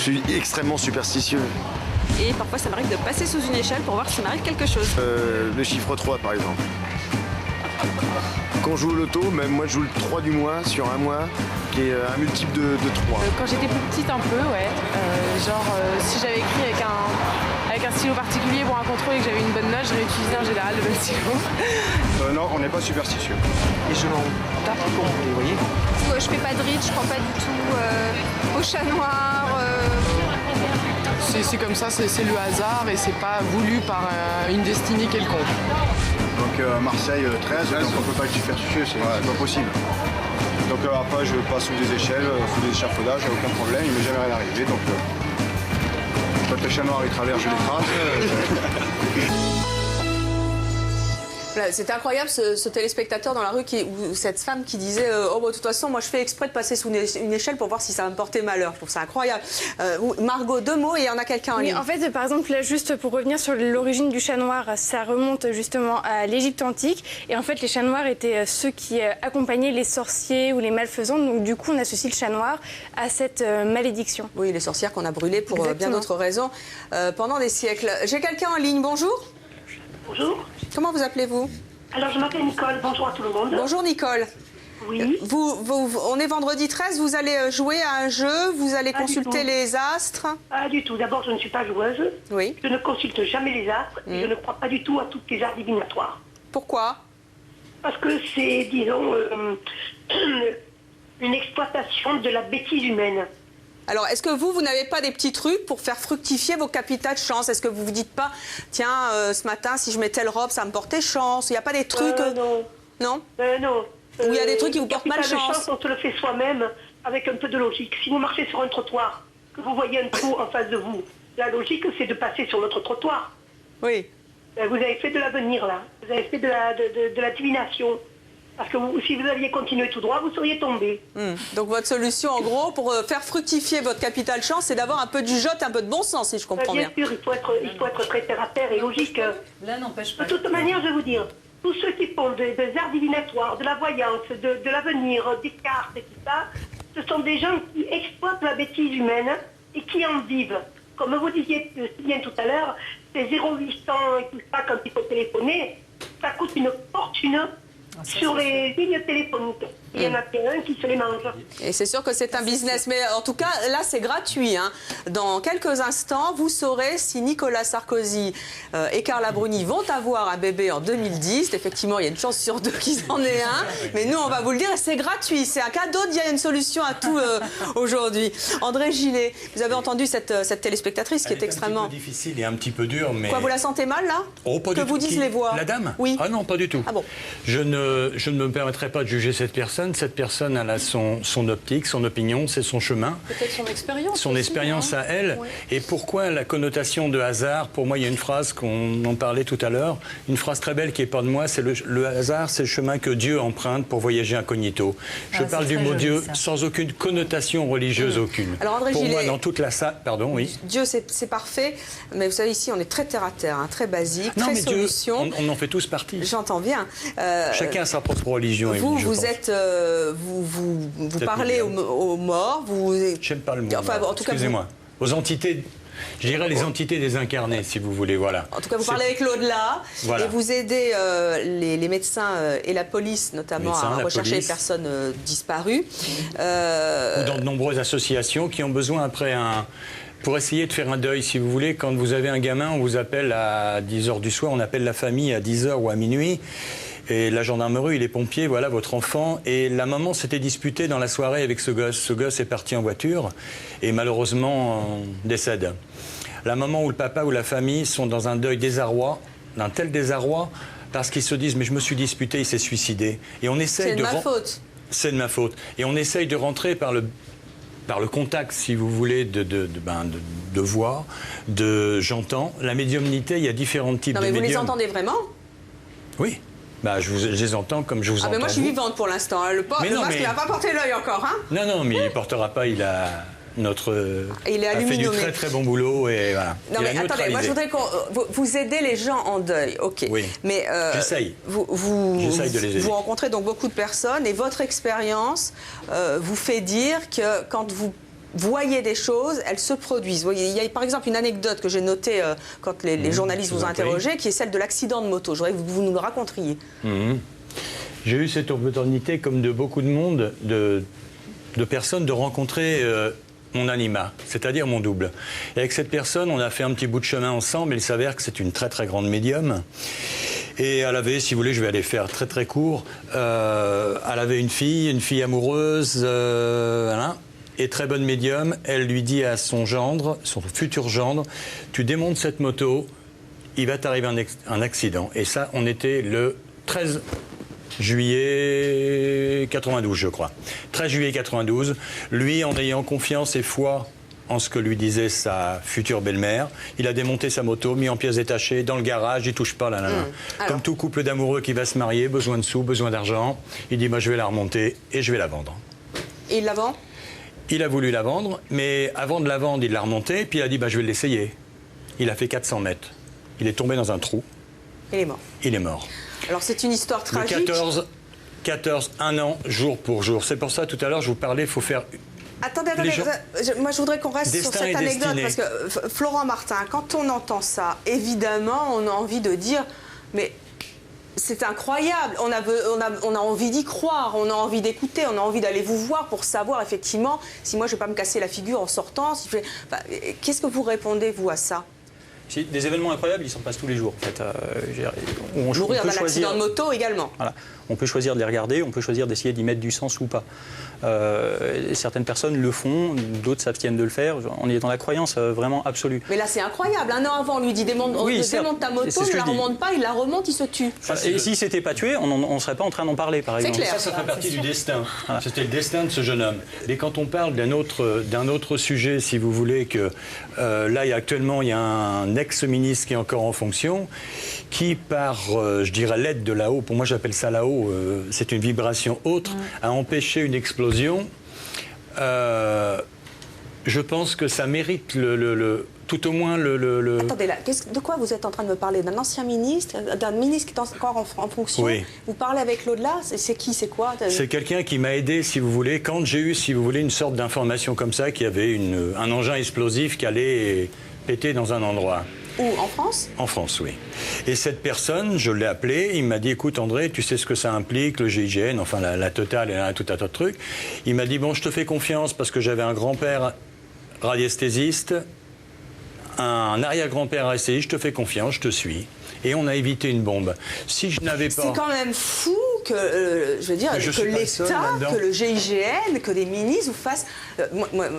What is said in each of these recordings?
Je suis extrêmement superstitieux. Et parfois, ça m'arrive de passer sous une échelle pour voir s'il m'arrive quelque chose. Le chiffre 3, par exemple. Quand je joue au loto, même moi, je joue le 3 du mois sur un mois, qui est un multiple de 3. Quand j'étais plus petite, un peu, ouais. Si j'avais écrit avec un stylo particulier pour un contrôle et que j'avais une bonne note, je réutilisais en général le bon stylo. Non, on n'est pas superstitieux. Et je m'en tape complet, vous voyez. Je fais pas de rite, je crois pas du tout au chat noir. C'est comme ça, c'est le hasard et c'est pas voulu par une destinée quelconque. Donc Marseille 13, donc on peut pas être superstitieux, c'est pas possible. Donc après je passe sous des échelles, sous des échafaudages, aucun problème, il m'est jamais rien arrivé. Donc quand le chat noir il traverse, je l'écrase. Voilà, c'était incroyable ce téléspectateur dans la rue ou cette femme qui disait de toute façon moi je fais exprès de passer sous une échelle pour voir si ça va me porter malheur. Je trouve ça incroyable. Margot, 2 mots et il y en a quelqu'un en ligne. En fait, par exemple, là, juste pour revenir sur l'origine du chat noir, ça remonte justement à l'Égypte antique. Et en fait, les chats noirs étaient ceux qui accompagnaient les sorciers ou les malfaisants. Donc du coup, on associe le chat noir à cette malédiction. Oui, les sorcières qu'on a brûlées pour bien d'autres raisons pendant des siècles. J'ai quelqu'un en ligne, bonjour. Bonjour. Comment vous appelez-vous? Alors, je m'appelle Nicole. Bonjour à tout le monde. Bonjour Nicole. Oui. On est vendredi 13, vous allez jouer à un jeu, vous allez consulter les astres? Pas du tout. D'abord, je ne suis pas joueuse. Oui. Je ne consulte jamais les astres et je ne crois pas du tout à toutes les arts divinatoires. Pourquoi? Parce que c'est, disons, une exploitation de la bêtise humaine. Alors, est-ce que vous n'avez pas des petits trucs pour faire fructifier vos capitales de chance? Est-ce que vous vous dites pas, tiens, ce matin, si je mets telle robe, ça me portait chance? Il n'y a pas des trucs... Non. Non? Non. Ou il y a des trucs qui vous portent malchance? On se le fait soi-même avec un peu de logique. Si vous marchez sur un trottoir, que vous voyez un trou en face de vous, la logique, c'est de passer sur notre trottoir. Oui. Vous avez fait de l'avenir, là. Vous avez fait de la divination. Parce que si vous aviez continué tout droit, vous seriez tombé. Donc votre solution, en gros, pour faire fructifier votre capital chance, c'est d'avoir un peu du jote, un peu de bon sens, si je comprends bien. Bien sûr, il faut être très terre à terre et logique. L'un n'empêche pas. De toute manière, je vais vous dire, tous ceux qui font des arts divinatoires, de la voyance, de l'avenir, des cartes et tout ça, ce sont des gens qui exploitent la bêtise humaine et qui en vivent. Comme vous disiez si bien tout à l'heure, ces 0800 et tout ça, quand il faut téléphoner, ça coûte une fortune. Sur les lignes téléphoniques. Il y en a un qui se les mange. Et c'est sûr que c'est un business. Mais en tout cas, là, c'est gratuit. Dans quelques instants, vous saurez si Nicolas Sarkozy et Carla Bruni vont avoir un bébé en 2010. Effectivement, il y a une chance sur 2 qu'ils en aient un. Mais nous, on va vous le dire, c'est gratuit. C'est un cadeau. Il y a une solution à tout aujourd'hui. André Gillet, vous avez entendu cette téléspectatrice qui est extrêmement... un petit peu difficile et un petit peu dure, mais... Quoi, vous la sentez mal, là? Oh, pas que du vous tout. disent les voix? La dame? Oui. Ah non, pas du tout. Ah bon? Je ne me permettrai pas de juger cette personne. Cette personne, elle a son optique, son opinion, c'est son chemin. Peut-être son expérience. Son expérience à elle. Oui. Et pourquoi la connotation de hasard? Pour moi, il y a une phrase qu'on en parlait tout à l'heure, une phrase très belle qui est pas de moi, c'est le hasard, c'est le chemin que Dieu emprunte pour voyager incognito. Je parle du mot Dieu sans aucune connotation religieuse aucune. Alors André pour Gillet, moi, dans toute la salle, pardon, oui. Dieu, c'est parfait, mais vous savez, ici, on est très terre à terre, très basique, non, très mais solution. Dieu, on en fait tous partie. J'entends bien. Chacun a sa propre religion. Vous parlez aux morts. J'aime pas le mot. Enfin, en tout cas, excusez-moi. Aux entités. Je dirais les entités désincarnées, si vous voulez, voilà. En tout cas, vous parlez avec l'au-delà et vous aidez les médecins et la police, notamment, à rechercher les personnes disparues. Ou dans de nombreuses associations qui ont besoin, après, pour essayer de faire un deuil, si vous voulez. Quand vous avez un gamin, on vous appelle à 10h du soir, on appelle la famille à 10h ou à minuit. Et la gendarmerie, les pompiers, voilà votre enfant. Et la maman s'était disputée dans la soirée avec ce gosse. Ce gosse est parti en voiture et malheureusement décède. La maman ou le papa ou la famille sont dans un deuil désarroi, d'un tel désarroi, parce qu'ils se disent « mais je me suis disputé, il s'est suicidé ». Et on essaye c'est de ma faute. C'est de ma faute. Et on essaye de rentrer par le contact, si vous voulez, de voix, j'entends. La médiumnité, il y a différents types de médiums. Non mais vous les entendez vraiment? Oui. Bah, je les entends comme je vous entends. Mais moi, je suis vivante pour l'instant. Le masque, il n'a pas porté l'œil encore. Non, mais il ne portera pas. Il a fait du très très bon boulot et voilà. Non mais attendez, moi je voudrais vous aidez les gens en deuil, ok. Oui. Mais j'essaye. J'essaye de les aider. Vous rencontrez donc beaucoup de personnes et votre expérience vous fait dire que quand vous voyez des choses, elles se produisent. Il y a par exemple une anecdote que j'ai notée quand les journalistes vous ont interrogé, qui est celle de l'accident de moto. Je voudrais que vous nous le raconteriez. J'ai eu cette opportunité, comme de beaucoup de monde, de personnes, de rencontrer mon anima, c'est-à-dire mon double. Et avec cette personne, on a fait un petit bout de chemin ensemble. Il s'avère que c'est une très très grande médium. Et elle avait, si vous voulez, je vais aller faire très très court, elle avait une fille amoureuse, voilà, et très bonne médium. Elle lui dit à son gendre, son futur gendre, tu démontes cette moto, il va t'arriver un accident. Et ça, on était le 13 juillet 92, je crois. 13 juillet 92, lui, en ayant confiance et foi en ce que lui disait sa future belle-mère, il a démonté sa moto, mis en pièces détachées, dans le garage, il touche pas là. Comme tout couple d'amoureux qui va se marier, besoin de sous, besoin d'argent, il dit, je vais la remonter et je vais la vendre. Et il la vend ? Il a voulu la vendre, mais avant de la vendre, il l'a remontée, puis il a dit, je vais l'essayer. Il a fait 400 mètres. Il est tombé dans un trou. Il est mort. Il est mort. Alors c'est une histoire tragique. Le 14, un an, jour pour jour. C'est pour ça, tout à l'heure, je vous parlais, il faut faire... Attendez, moi je voudrais qu'on reste sur cette anecdote, parce que Florent Martin, quand on entend ça, évidemment, on a envie de dire, mais c'est incroyable, on a envie d'y croire, on a envie d'écouter, on a envie d'aller vous voir pour savoir effectivement si moi je ne vais pas me casser la figure en sortant. Qu'est-ce que vous répondez, vous, à ça ? Des événements incroyables, ils s'en passent tous les jours. En fait. Mourir d'un accident de moto également. Voilà. On peut choisir de les regarder, on peut choisir d'essayer d'y mettre du sens ou pas. Certaines personnes le font, d'autres s'abstiennent de le faire. On est dans la croyance vraiment absolue. Mais là, c'est incroyable. Un an avant, on lui dit démonte ta moto, il ne la remonte pas, il la remonte, il se tue. Et s'il ne s'était pas tué, on ne serait pas en train d'en parler, par exemple. Clair. Ça fait partie du destin. Voilà. C'était le destin de ce jeune homme. Et quand on parle d'un autre sujet, si vous voulez, que là, actuellement, il y a un ex-ministre qui est encore en fonction, qui, par, je dirais, l'aide de là-haut, pour moi j'appelle ça là-haut, c'est une vibration autre, a empêché une explosion. Je pense que ça mérite tout au moins le... Attendez, là, de quoi vous êtes en train de me parler? D'un ancien ministre, d'un ministre qui est encore en fonction? Oui. Vous parlez avec l'au-delà? C'est qui? C'est quoi? C'est quelqu'un qui m'a aidé, si vous voulez, quand j'ai eu, si vous voulez, une sorte d'information comme ça, qu'il y avait un engin explosif qui allait péter dans un endroit. Où? En France? En France, oui. Et cette personne, je l'ai appelé, il m'a dit, écoute André, tu sais ce que ça implique, le GIGN, enfin la totale et tout un tas de trucs. Il m'a dit, bon, je te fais confiance parce que j'avais un grand-père radiesthésiste, un arrière-grand-père anesthésiste, je te fais confiance, je te suis. Et on a évité une bombe. Si je n'avais pas... C'est quand même fou que, je veux dire, que l'État, que le GIGN, que des ministres vous fassent...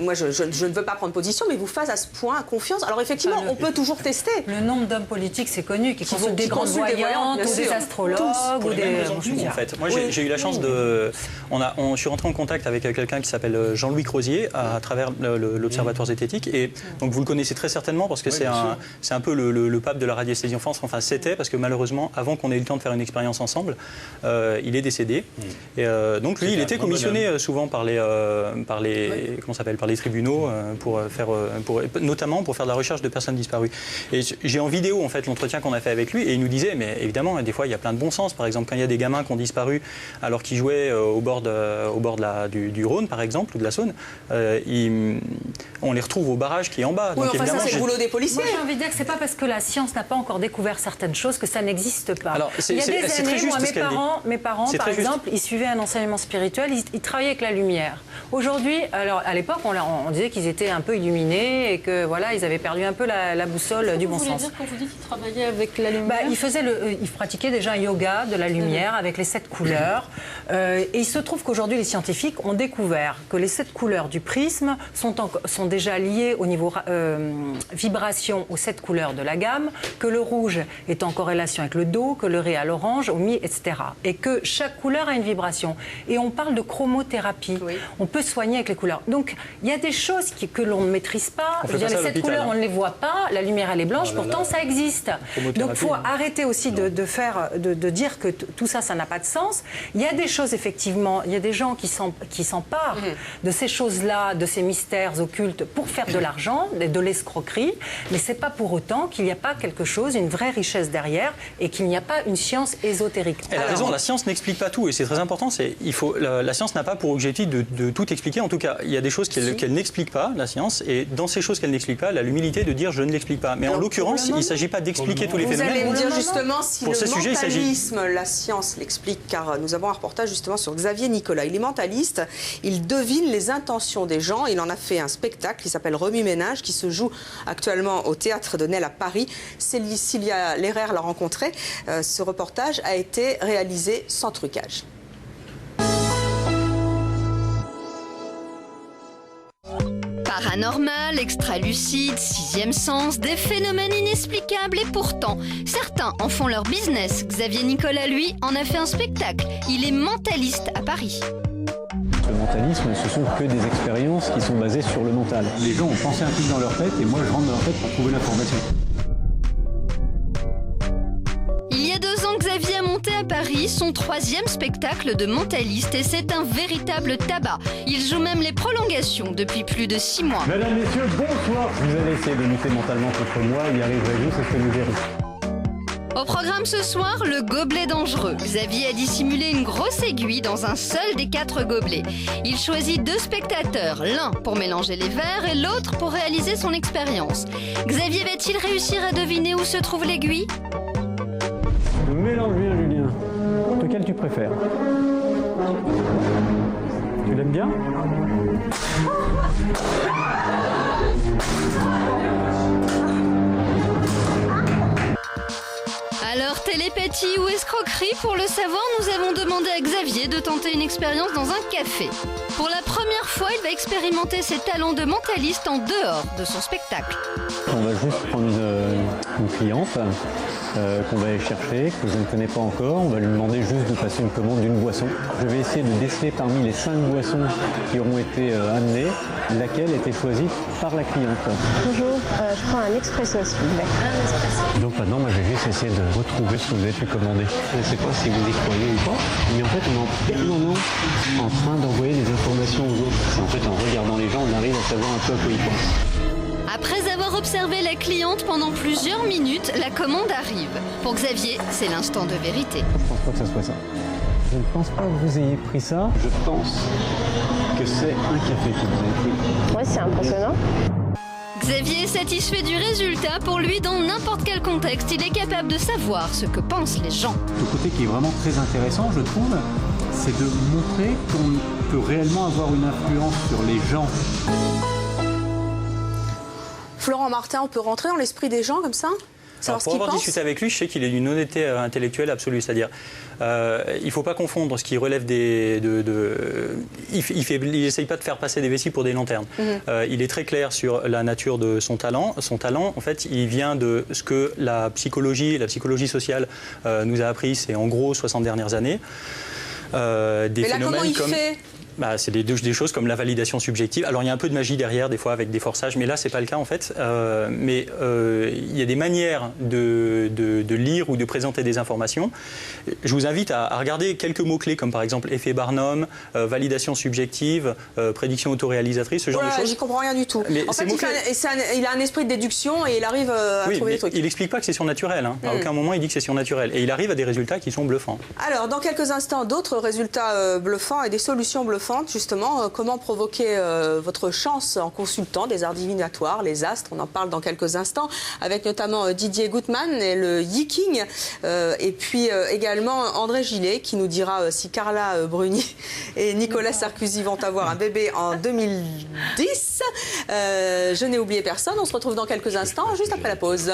moi je ne veux pas prendre position, mais vous fassent à ce point confiance. Alors effectivement, on peut toujours tester. Le nombre d'hommes politiques, c'est connu, qui consultent des grandes voyantes, ou des astrologues, ou des... En fait, moi j'ai eu la chance de... Je suis rentré en contact avec quelqu'un qui s'appelle Jean-Louis Crozier, à travers l'Observatoire zététique. Et donc vous le connaissez très certainement, parce que c'est un peu le pape de la radiesthésie en France. Enfin, c'était, parce que malheureusement, avant qu'on ait eu le temps de faire une expérience ensemble, il est décédé. Et donc lui, il était commissionné souvent par les tribunaux notamment pour faire de la recherche de personnes disparues. Et j'ai en vidéo en fait l'entretien qu'on a fait avec lui, et il nous disait, mais évidemment, des fois il y a plein de bon sens. Par exemple, quand il y a des gamins qui ont disparu alors qu'ils jouaient au bord du Rhône, par exemple, ou de la Saône, on les retrouve au barrage qui est en bas. Oui, donc, enfin, ça c'est le boulot des policiers. Moi j'ai envie de dire que c'est pas parce que la science n'a pas encore découvert certaines choses que ça n'existe pas. Alors, il y a des années, moi, mes parents, par exemple, ils suivaient un enseignement spirituel, ils travaillaient avec la lumière. Aujourd'hui, alors à l'époque, on disait qu'ils étaient un peu illuminés et que voilà, ils avaient perdu un peu la boussole du bon sens. Vous voulez dire quand vous dites qu'ils travaillaient avec la lumière? Ils pratiquaient déjà un yoga de la lumière avec les 7 couleurs. Et il se trouve qu'aujourd'hui, les scientifiques ont découvert que les 7 couleurs du prisme sont déjà liées au niveau vibration aux 7 couleurs de la gamme, que le rouge est en corrélation avec le do, que le ré à l'orange, au mi, etc. Et que chaque couleur a une vibration. Et on parle de chromothérapie. Oui. On peut soigner avec les couleurs. Donc, il y a des choses que l'on ne maîtrise pas. Je veux dire, les 7 couleurs, on ne les voit pas. La lumière, elle est blanche. Pourtant, ça existe. Donc, il faut arrêter aussi de dire que tout ça, ça n'a pas de sens. Il y a des choses, effectivement, il y a des gens qui s'emparent de ces choses-là, de ces mystères occultes pour faire de l'argent, de l'escroquerie. Mais ce n'est pas pour autant qu'il n'y a pas quelque chose, une vraie richesse richesse derrière et qu'il n'y a pas une science ésotérique. Elle a raison, la science n'explique pas tout et c'est très important. La science n'a pas pour objectif de tout expliquer. En tout cas, il y a des choses qu'elle n'explique pas, la science, et dans ces choses qu'elle n'explique pas, elle a l'humilité de dire je ne l'explique pas. Mais en l'occurrence, il ne s'agit pas d'expliquer tous les phénomènes. Vous allez me dire justement si pour le ce sujet, mentalisme, la science l'explique, car nous avons un reportage justement sur Xavier Nicolas. Il est mentaliste, il devine les intentions des gens. Il en a fait un spectacle qui s'appelle Remue-Ménage, qui se joue actuellement au Théâtre de Nesle à Paris. Cécilia Lerrer l'a rencontré. Ce reportage a été réalisé sans trucage. Paranormal, extra-lucide, sixième sens, des phénomènes inexplicables et pourtant, certains en font leur business. Xavier Nicolas, lui, en a fait un spectacle. Il est mentaliste à Paris. Le mentalisme, ce sont que des expériences qui sont basées sur le mental. Les gens ont pensé un truc dans leur tête et moi je rentre dans leur tête pour trouver l'information. Il y a 2 ans, Xavier a monté à Paris son 3e spectacle de mentaliste et c'est un véritable tabac. Il joue même les prolongations depuis plus de 6 mois. Mesdames, messieurs, bonsoir. Vous allez essayer de lutter mentalement contre moi, y arriverez-vous, c'est ce que nous verrons. Au programme ce soir, le gobelet dangereux. Xavier a dissimulé une grosse aiguille dans un seul des 4 gobelets. Il choisit 2 spectateurs, l'un pour mélanger les verres et l'autre pour réaliser son expérience. Xavier va-t-il réussir à deviner où se trouve l'aiguille ? Mélange bien, Julien. Lequel tu préfères? Tu l'aimes bien? Alors, télépathie ou escroquerie, pour le savoir, nous avons demandé à Xavier de tenter une expérience dans un café. Pour la première fois, il va expérimenter ses talents de mentaliste en dehors de son spectacle. On va juste prendre une cliente qu'on va aller chercher, que je ne connais pas encore. On va lui demander juste de passer une commande d'une boisson. Je vais essayer de déceler parmi les 5 boissons qui auront été amenées, laquelle était choisie par la cliente. Bonjour, je prends un expresso s'il vous plaît. Un expresso. Donc maintenant, moi, je vais juste essayer de retrouver ce que vous avez pu commander. Je ne sais pas si vous y croyez ou pas, mais en fait, on est en permanence en train d'envoyer des informations aux autres. Et en fait, en regardant les gens, on arrive à savoir un peu à quoi ils pensent. Après avoir observé la cliente pendant plusieurs minutes, la commande arrive. Pour Xavier, c'est l'instant de vérité. Je pense pas que ça soit ça. Je ne pense pas que vous ayez pris ça. Je pense que c'est un café que vous avez pris. Ouais, c'est impressionnant. Xavier est satisfait du résultat. Pour lui, dans n'importe quel contexte, il est capable de savoir ce que pensent les gens. Le côté qui est vraiment très intéressant, je trouve, c'est de montrer qu'on peut réellement avoir une influence sur les gens. Florent Martin, on peut rentrer dans l'esprit des gens comme ça? Alors, pour avoir discuté avec lui, je sais qu'il est d'une honnêteté intellectuelle absolue. C'est-à-dire, il ne faut pas confondre ce qui relève il n'essaye pas de faire passer des vessies pour des lanternes. Il est très clair sur la nature de son talent. Son talent, en fait, il vient de ce que la psychologie sociale nous a appris, c'est en gros 60 dernières années. Des Mais là, comment il fait ? C'est des choses comme la validation subjective. Alors il y a un peu de magie derrière, des fois avec des forçages, mais là c'est pas le cas en fait. Mais il y a des manières de lire ou de présenter des informations. Je vous invite à regarder quelques mots-clés comme par exemple effet Barnum, validation subjective, prédiction autoréalisatrice, ce genre de choses. J'y comprends rien du tout. Mais en fait, il a un esprit de déduction et il arrive à trouver des trucs. Il n'explique pas que c'est surnaturel. Hein. À aucun moment il dit que c'est surnaturel. Et il arrive à des résultats qui sont bluffants. Alors dans quelques instants, d'autres résultats bluffants et des solutions bluffantes. Justement, comment provoquer votre chance en consultant des arts divinatoires, les astres, on en parle dans quelques instants, avec notamment Didier Gutmann et le Yiking, et puis également André Gillet qui nous dira si Carla Bruni et Nicolas Sarkozy vont avoir un bébé en 2010. Je n'ai oublié personne, on se retrouve dans quelques instants, juste après la pause.